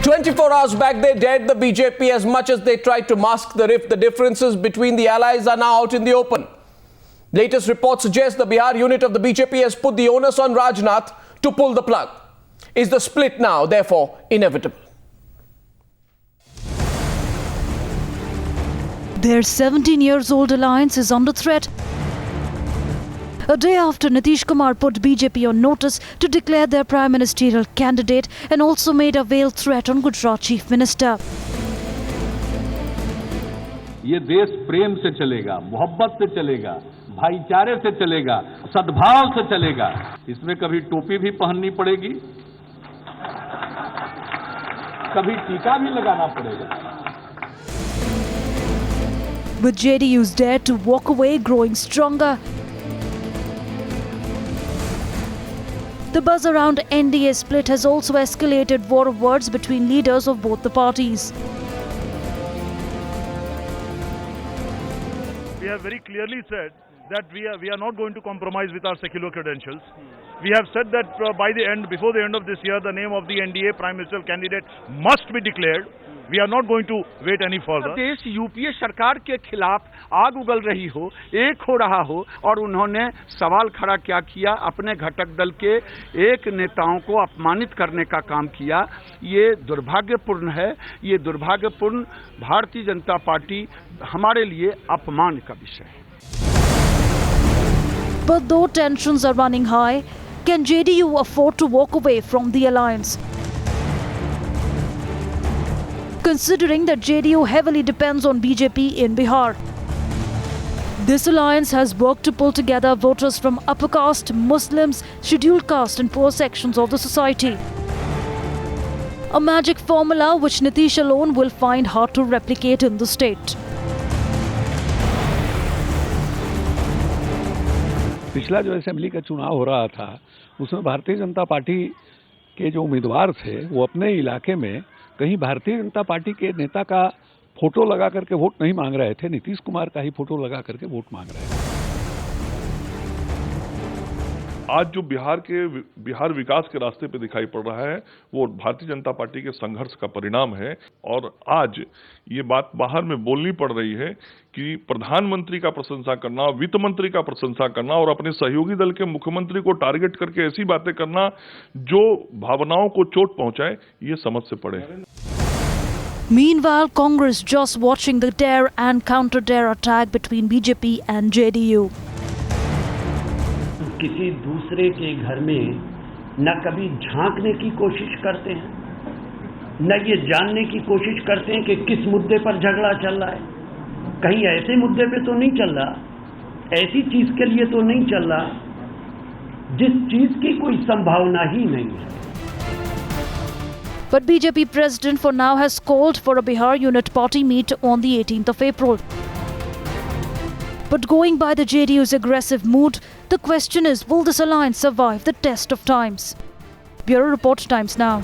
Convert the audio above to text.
24 hours back, they dared the BJP as much as they tried to mask the rift. The differences between the allies are now out in the open. Latest reports suggest the Bihar unit of the BJP has put the onus on Rajnath to pull the plug. Is the split now, therefore, inevitable? Their 17-year-old alliance is under threat. A day after Nitish Kumar put BJP on notice to declare their prime ministerial candidate and also made a veiled threat on Gujarat Chief Minister. ये देश प्रेम से चलेगा, मोहब्बत से चलेगा, भाईचारे से चलेगा, सद्भाव से चलेगा। इसमें कभी टोपी भी पहननी पड़ेगी, कभी टीका भी लगाना पड़ेगा। With JDU's dare to walk away growing stronger, the buzz around NDA split has also escalated war of words between leaders of both the parties. We have very clearly said that we are not going to compromise with our secular credentials. We have said that before the end of this year, the name of the NDA Prime Minister candidate must be declared. We are not going to wait any further. देश UPA सरकार के खिलाफ आग उगल रही हो, एक हो रहा हो, और उन्होंने सवाल खड़ा क्या किया, अपने घटक दल के एक नेताओं को अपमानित करने का काम किया। ये दुर्भाग्यपूर्ण है। ये दुर्भाग्यपूर्ण भारतीय जनता पार्टी हमारे लिए अपमान का विषय है। But though tensions are running high, can JDU afford to walk away from the alliance? Considering that JDU heavily depends on BJP in Bihar. This alliance has worked to pull together voters from upper caste, Muslims, scheduled caste and poor sections of the society. A magic formula which Nitish alone will find hard to replicate in the state. पिछला जो assembly का चुनाव हो रहा था, उसमें Bharatiya Janata party के जो उम्मीदवार थे, वो अपने इलाके में कहीं भारतीय जनता पार्टी के नेता का फोटो लगा करके वोट नहीं मांग रहे थे, नीतीश कुमार का ही फोटो लगा करके वोट मांग रहे थे। आज जो बिहार विकास के रास्ते पे दिखाई पड़ रहा है, वो भारतीय जनता पार्टी के संघर्ष का परिणाम है। और आज ये बात बाहर में बोलनी पड़ रही है कि प्रधानमंत्री का प्रशंसा करना, वित्त मंत्री का प्रशंसा करना और अपने सहयोगी दल के मुख्यमंत्री को टारगेट करके ऐसी बातें करना जो भावनाओं को चोट पहुंचाए, ये समझ से पड़े। Meanwhile, Congress just watching the dare and counter-dare attack between BJP and JDU. किसी दूसरे के घर में न कभी झांकने की कोशिश करते हैं, न ये जानने की कोशिश करते हैं कि किस मुद्दे पर झगड़ा चल रहा है। कहीं ऐसे मुद्दे पे तो नहीं चल रहा, ऐसी चीज के लिए तो नहीं चल रहा जिस चीज की कोई संभावना ही नहीं है। But BJP president for now has called for a Bihar unit party meet on the 18th of April. But going by the JDU's aggressive mood, the question is, will this alliance survive the test of times? Bureau Report, Times Now.